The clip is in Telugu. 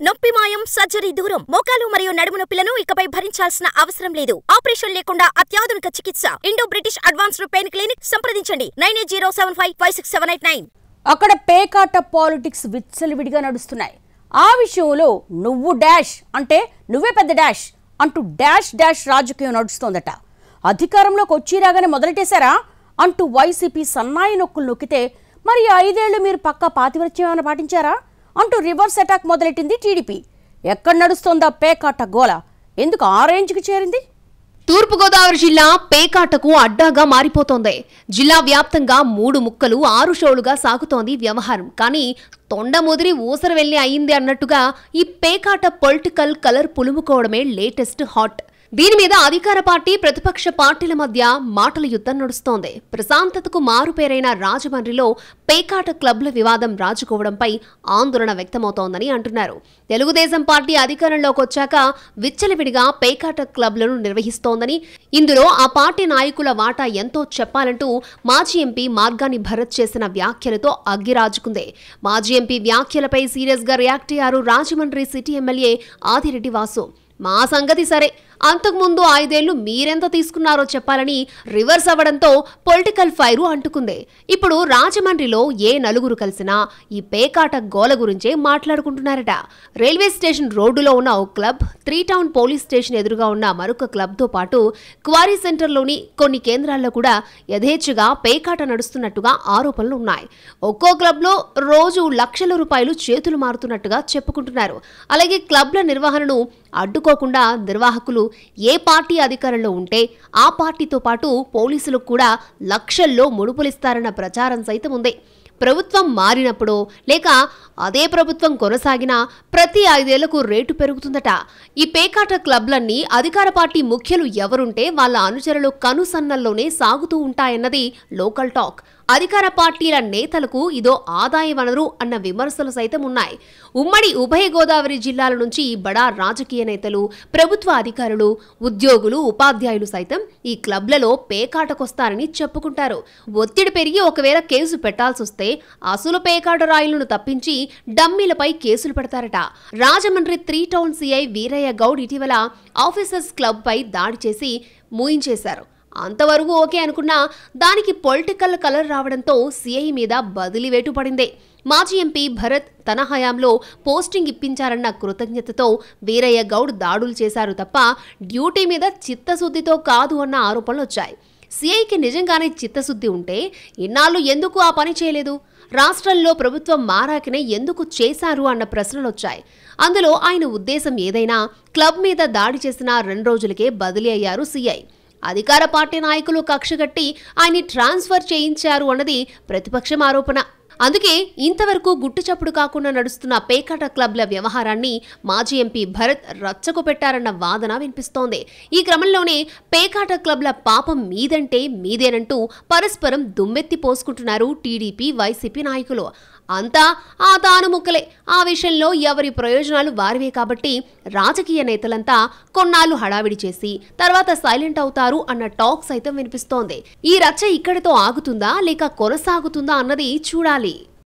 నొప్పి మాయం సర్జరీ దూరం మోకాలు మరియు నడుము నొప్పులను ఇకపై భరించాల్సిన అవసరం లేదు. ఆపరేషన్ లేకుండా అత్యాధునిక చికిత్స Indo British advanced pain clinic సంప్రదించండి 9807556889. అక్కడ పేకాట పాలిటిక్స్ విచ్చలవిడిగా నడుస్తున్నాయి. ఆ విషయంలో నువ్వు డాష్ అంటే నువ్వే పెద్ద డాష్ అంటూ డాష్ డాష్ రాజకీయం నడుస్తోందట. అధికారంలోకి వచ్చి రాగానే మొదలెట్టేశారా అంటూ వైసీపీ సన్నాయి నొక్కులు నొక్కితే మరి 5 ఏళ్లు మీరు పక్కా పాతివ్రత్యం ఏమైనా పాటించారా అంటూ రివర్స్ అటాక్ మొదలెట్టింది టీడీపీ. ఎక్కడ నడుస్తోందా పేకాట గోల? ఎందుకు ఆ రేంజ్కి చేరింది? తూర్పుగోదావరి జిల్లా పేకాటకు అడ్డాగా మారిపోతోంది. జిల్లా వ్యాప్తంగా 3 ముక్కలు 6 షోలుగా సాగుతోంది వ్యవహారం. కానీ తొండ ముదిరి ఊసర వెళ్లి అయింది అన్నట్టుగా ఈ పేకాట పొలిటికల్ కలర్ పులుముకోవడమే లేటెస్ట్ హాట్. దీని మీద అధికార పార్టీ ప్రతిపక్ష పార్టీల మధ్య మాటల యుద్ధం నడుస్తోంది. ప్రశాంతతకు మారుపేరైన రాజమండ్రిలో పేకాట క్లబ్ల వివాదం రాజుకోవడంపై ఆందోళన వ్యక్తమవుతోందని అంటున్నారు. తెలుగుదేశం పార్టీ అధికారంలోకి వచ్చాక విచ్చలవిడిగా పేకాట క్లబ్లను నిర్వహిస్తోందని, ఇందులో ఆ పార్టీ నాయకుల వాటా ఎంతో చెప్పాలంటూ మాజీ ఎంపీ మార్గాని భరత్ చేసిన వ్యాఖ్యలతో అగ్గిరాజుకుంది. మాజీ ఎంపీ వ్యాఖ్యలపై సీరియస్ గా రియాక్ట్ అయ్యారు రాజమండ్రి సిటీ ఎమ్మెల్యే ఆదిరెడ్డి వాసు. మా సంగతి సరే, అంతకుముందు 5 ఏళ్లు మీరెంత తీసుకున్నారో చెప్పాలని రివర్స్ అవ్వడంతో పొలిటికల్ ఫైరు అంటుకుంది. ఇప్పుడు రాజమండ్రిలో ఏ నలుగురు కలిసినా ఈ పేకాట గోల గురించే మాట్లాడుకుంటున్నారట. రైల్వే స్టేషన్ రోడ్డులో ఉన్న ఓ క్లబ్, 3 టౌన్ పోలీస్ స్టేషన్ ఎదురుగా ఉన్న మరొక క్లబ్తో పాటు క్వారీ సెంటర్లోని కొన్ని కేంద్రాల్లో కూడా యథేచ్ఛగా పేకాట నడుస్తున్నట్టుగా ఆరోపణలు ఉన్నాయి. ఒక్కో క్లబ్లో రోజు లక్షల రూపాయలు చేతులు మారుతున్నట్టుగా చెప్పుకుంటున్నారు. అలాగే క్లబ్ల నిర్వహణను అడ్డుకోకుండా నిర్వాహకులు ఏ పార్టీ అధికారంలో ఉంటే ఆ పార్టీతో పాటు పోలీసులకు కూడా లక్షల్లో ముడుపులిస్తారన్న ప్రచారం సైతం ఉంది. ప్రభుత్వం మారినప్పుడో లేక అదే ప్రభుత్వం కొనసాగినా ప్రతి 5 ఏళ్లకు రేటు పెరుగుతుందట. ఈ పేకాట క్లబ్లన్నీ అధికార పార్టీ ముఖ్యులు ఎవరుంటే వాళ్ళ అనుచరులు కనుసన్నల్లోనే సాగుతూ ఉంటాయన్నది లోకల్ టాక్. అధికార పార్టీల నేతలకు ఇదో ఆదాయ వనరు అన్న విమర్శలు సైతం ఉన్నాయి. ఉమ్మడి ఉభయ గోదావరి జిల్లాల నుంచి బడా రాజకీయ నేతలు, ప్రభుత్వ అధికారులు, ఉద్యోగులు, ఉపాధ్యాయులు సైతం ఈ క్లబ్లలో పేకాటకొస్తారని చెప్పుకుంటారు. ఒత్తిడి పెరిగి ఒకవేళ కేసు పెట్టాల్సొస్తే అసలు పేకాట రాయులను తప్పించి డమ్మీలపై కేసులు పెడతారట. రాజమండ్రి 3 టౌన్ సిఐ వీరయ్య గౌడ్ ఇటీవల ఆఫీసర్స్ క్లబ్ పై దాడి చేసి మూయించేశారు. అంతవరకు ఓకే అనుకున్నా దానికి పొలిటికల్ కలర్ రావడంతో సిఐ మీద బదిలీ వేటు పడింది. మాజీ ఎంపీ భరత్ తన హయాంలో పోస్టింగ్ ఇప్పించారన్న కృతజ్ఞతతో వీరయ్య గౌడ్ దాడులు చేశారు తప్ప డ్యూటీ మీద చిత్తశుద్ధితో కాదు అన్న ఆరోపణలు వచ్చాయి. సిఐకి నిజంగానే చిత్తశుద్ధి ఉంటే ఇన్నాళ్ళు ఎందుకు ఆ పని చేయలేదు? రాష్ట్రంలో ప్రభుత్వం మారాకనే ఎందుకు చేశారు అన్న ప్రశ్నలు వచ్చాయి. అందులో ఆయన ఉద్దేశం ఏదైనా క్లబ్ మీద దాడి చేసిన 2 రోజులకే బదిలీ అయ్యారు సిఐ. అధికార పార్టీ నాయకులు కక్షగట్టి ఆయన్ని ట్రాన్స్ఫర్ చేయించారు అన్నది ప్రతిపక్షం ఆరోపణ. అందుకే ఇంతవరకు గుట్టుచప్పుడు కాకుండా నడుస్తున్న పేకాట క్లబ్ల వ్యవహారాన్ని మాజీ ఎంపీ భరత్ రచ్చకు పెట్టారన్న వాదన వినిపిస్తోంది. ఈ క్రమంలోనే పేకాట క్లబ్ల పాపం మీదంటే మీదేనంటూ పరస్పరం దుమ్మెత్తి పోసుకుంటున్నారు టీడీపీ, వైసీపీ నాయకులు. అంతా ఆ తాను ముక్కలే. ఆ విషయంలో ఎవరి ప్రయోజనాలు వారివే కాబట్టి రాజకీయ నేతలంతా కొన్నాళ్లు హడావిడి చేసి తర్వాత సైలెంట్ అవుతారు అన్న టాక్ సైతం వినిపిస్తోంది. ఈ రచ్చ ఇక్కడితో ఆగుతుందా లేక కొనసాగుతుందా అన్నది చూడాలి.